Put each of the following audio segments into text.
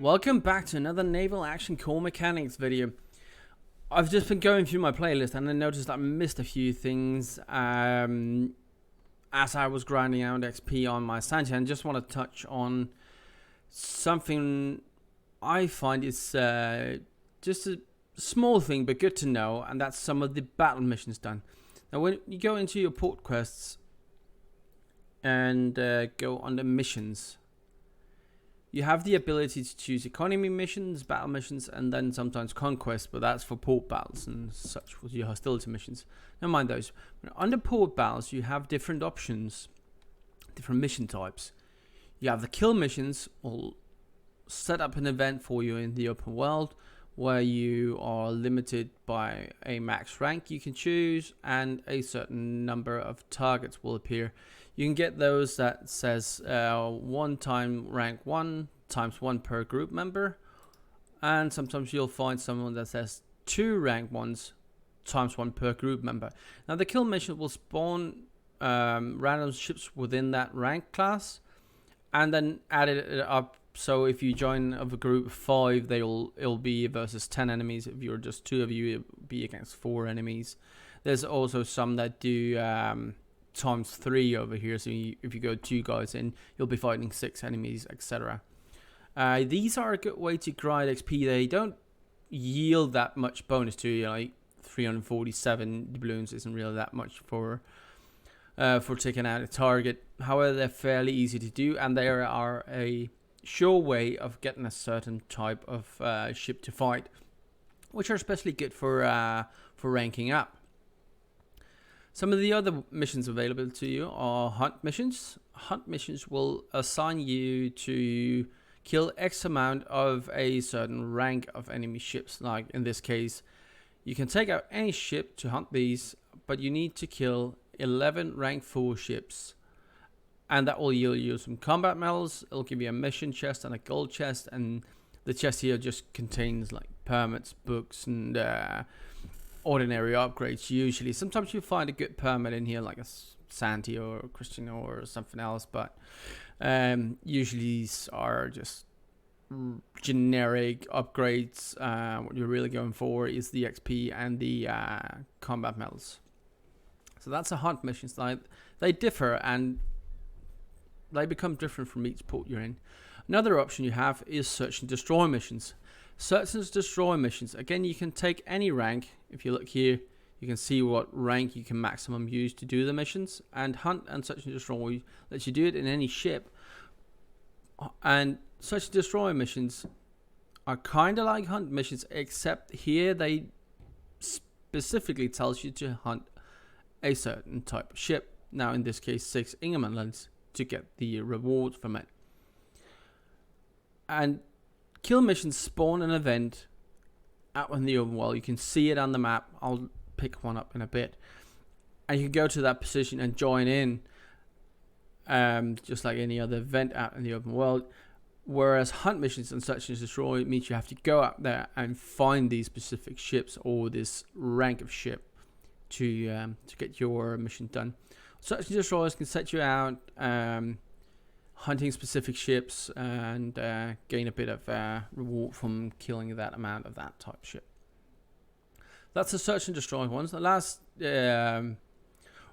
Welcome back to another Naval Action core mechanics video. I've just been going through my playlist and I noticed I missed a few things as I was grinding out XP on my Sancha, and just want to touch on something I find is just a small thing but good to know, and that's some of the battle missions done. Now when you go into your port quests and go under missions, you have the ability to choose economy missions, battle missions, and then sometimes conquest, but that's for port battles and such for your hostility missions. Never mind those. But under port battles, you have different options, different mission types. You have the kill missions, will set up an event for you in the open world where you are limited by a max rank you can choose, and a certain number of targets will appear. You can get those that says 1 time rank 1 times 1 per group member, and sometimes you'll find someone that says 2 rank 1s times 1 per group member. Now the kill mission will spawn random ships within that rank class and then add it up. So if you join of a group of 5, it'll be versus 10 enemies. If you're just 2 of you, it'll be against 4 enemies. There's also some that do times 3 over here. So if you go 2 guys in, you'll be fighting 6 enemies, etc. These are a good way to grind XP. They don't yield that much bonus to you. Like 347 doubloons isn't really that much for taking out a target. However, they're fairly easy to do, and they are a sure way of getting a certain type of ship to fight, which are especially good for ranking up. Some of the other missions available to you are hunt missions. Hunt missions will assign you to kill X amount of a certain rank of enemy ships. Like in this case, you can take out any ship to hunt these, but you need to kill 11 rank 4 ships. And that will yield you some combat medals. It'll give you a mission chest and a gold chest, and the chest here just contains like permits, books, and ordinary upgrades usually. Sometimes you find a good permit in here, like a Santi or a Christian or something else, but usually these are just generic upgrades. What you're really going for is the XP and the combat medals. So that's a hunt mission. So they differ and they become different from each port you're in. Another option you have is search and destroy missions. Search and destroy missions, again, you can take any rank. If you look here, you can see what rank you can maximum use to do the missions. And hunt and search and destroy lets you do it in any ship. And search and destroy missions are kind of like hunt missions, except here they specifically tells you to hunt a certain type of ship. Now in this case 6 Ingermanlands, to get the rewards from it. And kill missions spawn an event out in the open world. You can see it on the map. I'll pick one up in a bit, and you can go to that position and join in, just like any other event out in the open world. Whereas hunt missions and search and destroy means you have to go out there and find these specific ships or this rank of ship to get your mission done. Search and destroyers can set you out hunting specific ships and gain a bit of reward from killing that amount of that type of ship. That's the search and destroy ones. The last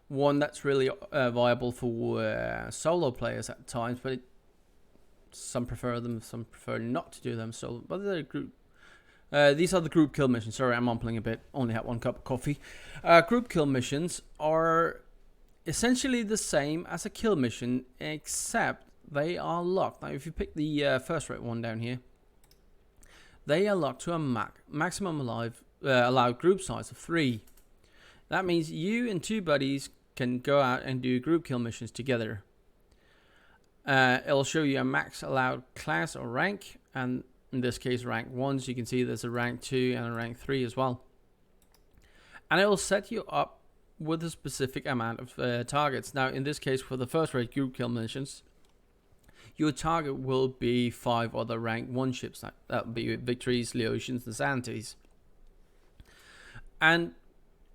one that's really viable for solo players at times, but some prefer them, some prefer not to do them. So, but they're group. These are the group kill missions. Sorry, I'm mumbling a bit. Only had 1 cup of coffee. Group kill missions are essentially the same as a kill mission, except they are locked. Now if you pick the first rate one down here, they are locked to a maximum allowed group size of 3. That means you and 2 buddies can go out and do group kill missions together. It'll show you a max allowed class or rank, and in this case rank 1, so you can see there's a rank 2 and a rank 3 as well. And it will set you up with a specific amount of targets. Now in this case, for the first rate group kill missions, your target will be 5 other rank 1 ships. That will be Victories, Leotians, and Santis. And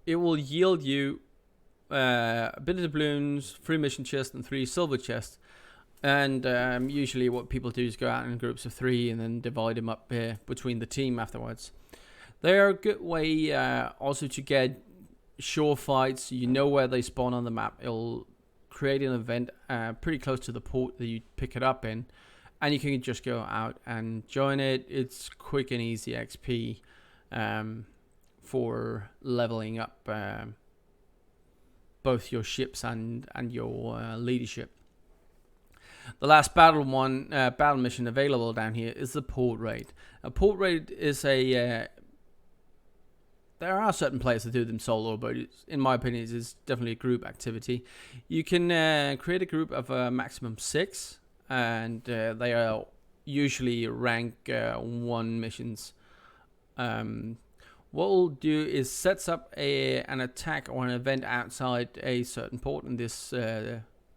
it will yield you a bit of doubloons, 3 mission chests, and 3 silver chests And usually what people do is go out in groups of 3 and then divide them up between the team afterwards. They're a good way also to get shore fights. You know where they spawn on the map. It'll create an event pretty close to the port that you pick it up in, and you can just go out and join it. It's quick and easy XP for leveling up both your ships and your leadership. The last battle mission available down here is the port raid. A port raid is a there are certain players that do them solo, but in my opinion, it's definitely a group activity. You can create a group of a maximum 6, and they are usually rank 1 missions. What we'll do is sets up an attack or an event outside a certain port, in this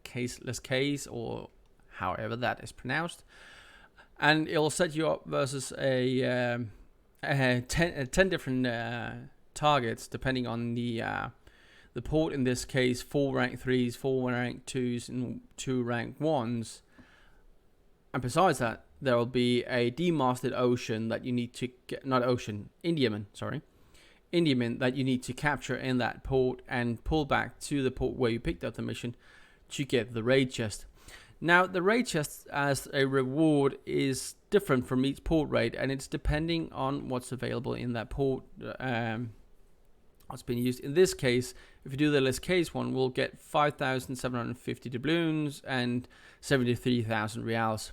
case, or however that is pronounced, and it'll set you up versus a 10 different targets depending on the port. In this case, 4 rank 3s, 4 rank 2s, and 2 rank 1s. And besides that, there will be a demasted ocean that you need to get, not ocean, Indiaman that you need to capture in that port and pull back to the port where you picked up the mission to get the raid chest. Now, the raid chest as a reward is different from each port raid, and it's depending on what's available in that port, what's been used. In this case, if you do the list case one, we'll get 5,750 doubloons and 73,000 reals.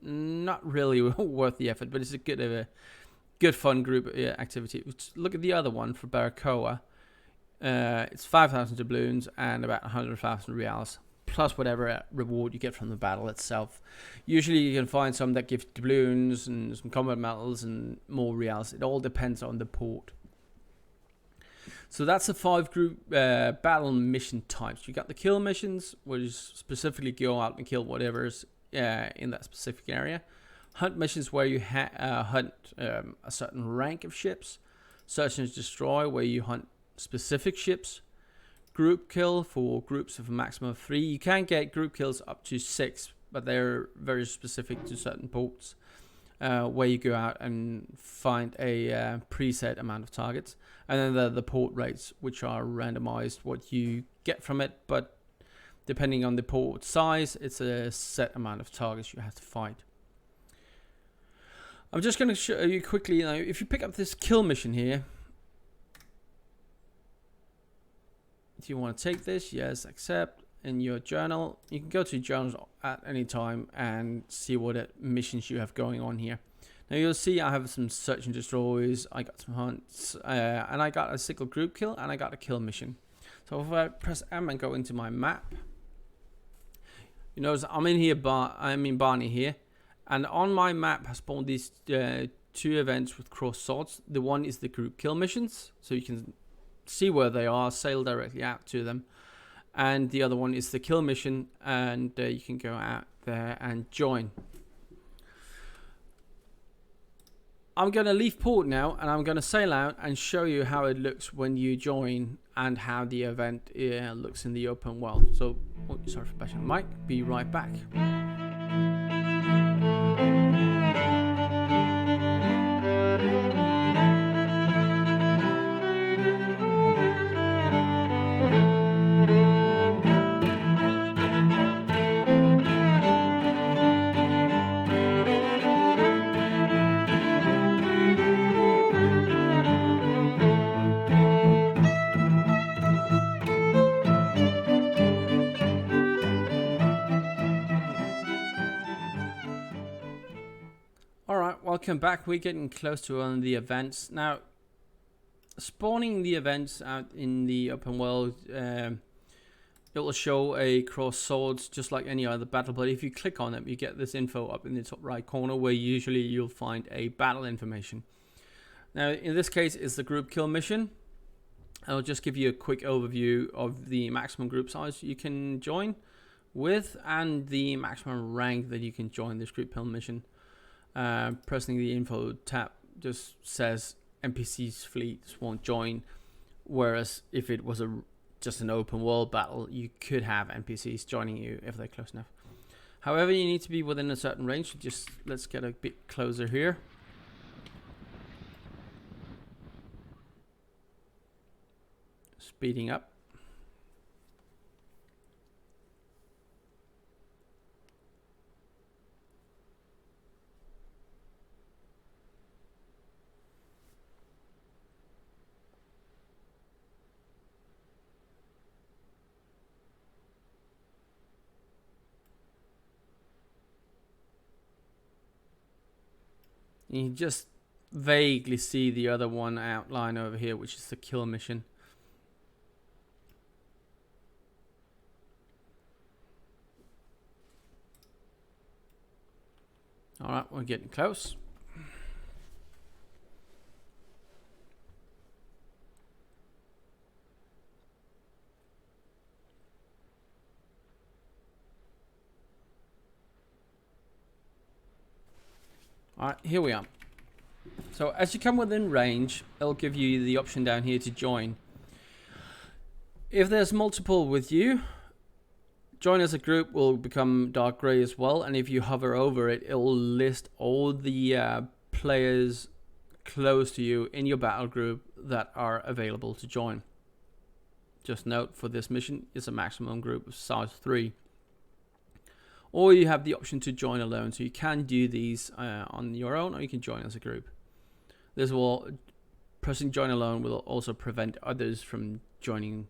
Not really worth the effort, but it's a good fun group activity. Look at the other one for Baracoa. It's 5,000 doubloons and about 100,000 reals, plus whatever reward you get from the battle itself. Usually you can find some that give doubloons and some combat medals and more reals. It all depends on the port. So that's the 5 group battle mission types. You got the kill missions, which specifically go out and kill whatever's in that specific area. Hunt missions, where you hunt a certain rank of ships. Search and destroy, where you hunt specific ships. Group kill for groups of a maximum of 3. You can get group kills up to 6, but they're very specific to certain ports, where you go out and find a preset amount of targets. And then the port rates, which are randomized what you get from it, but depending on the port size, it's a set amount of targets you have to fight. I'm just going to show you quickly, if you pick up this kill mission here, if you want to take this, yes, accept. In your journal, you can go to journals at any time and see what missions you have going on here. Now you'll see I have some search and destroys, I got some hunts, and I got a single group kill, and I got a kill mission. So if I press M and go into my map, you notice I'm in Barney here, and on my map has spawned these 2 events with cross swords. The one is the group kill missions, so you can see where they are, sail directly out to them. And the other one is the kill mission, and you can go out there and join. I'm going to leave port now, and I'm going to sail out and show you how it looks when you join and how the event looks in the open world. So, sorry for bashing the mic. Be right back. Welcome back. We're getting close to one of the events now. Spawning the events out in the open world, it will show a cross swords just like any other battle, but if you click on it, you get this info up in the top right corner, where usually you'll find a battle information. Now in this case it's the group kill mission. I'll just give you a quick overview of the maximum group size you can join with and the maximum rank that you can join this group kill mission. Pressing the info tab just says NPCs fleets won't join, whereas if it was just an open world battle, you could have NPCs joining you if they're close enough. However, you need to be within a certain range. Just let's get a bit closer here. Speeding up. You just vaguely see the other one outline over here, which is the kill mission. Alright, we're getting close. Alright, here we are. So as you come within range, it'll give you the option down here to join. If there's multiple with you, join as a group will become dark gray as well, and if you hover over it, it will list all the players close to you in your battle group that are available to join. Just note, for this mission, it's a maximum group of size 3. Or you have the option to join alone, so you can do these on your own, or you can join as a group. This will, pressing join alone will also prevent others from joining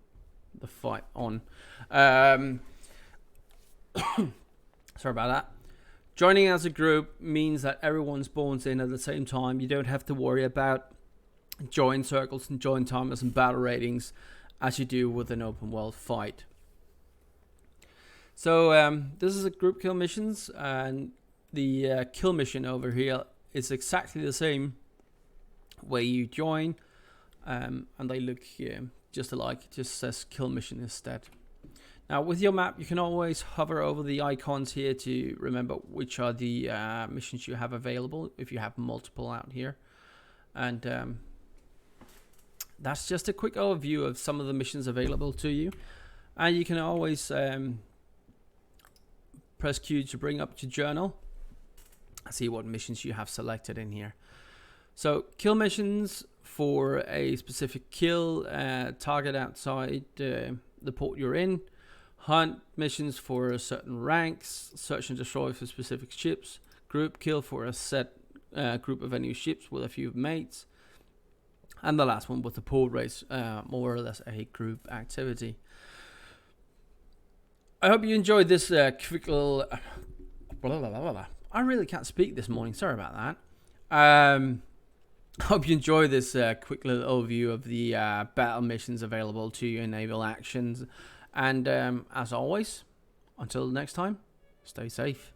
the fight on. Sorry about that. Joining as a group means that everyone spawns in at the same time. You don't have to worry about join circles and join timers and battle ratings as you do with an open world fight. So this is a group kill missions, and the kill mission over here is exactly the same where you join, and they look just alike. It just says kill mission instead. Now with your map, you can always hover over the icons here to remember which are the missions you have available if you have multiple out here. And that's just a quick overview of some of the missions available to you. And you can always press Q to bring up your journal, see what missions you have selected in here. So kill missions for a specific kill, target outside the port you're in. Hunt missions for certain ranks. Search and destroy for specific ships. Group kill for a set group of enemy ships with a few mates. And the last one with the port race, more or less a group activity. I hope you enjoyed this quick little... I really can't speak this morning. Sorry about that. Hope you enjoyed this quick little overview of the battle missions available to you in Naval Actions. And as always, until next time, stay safe.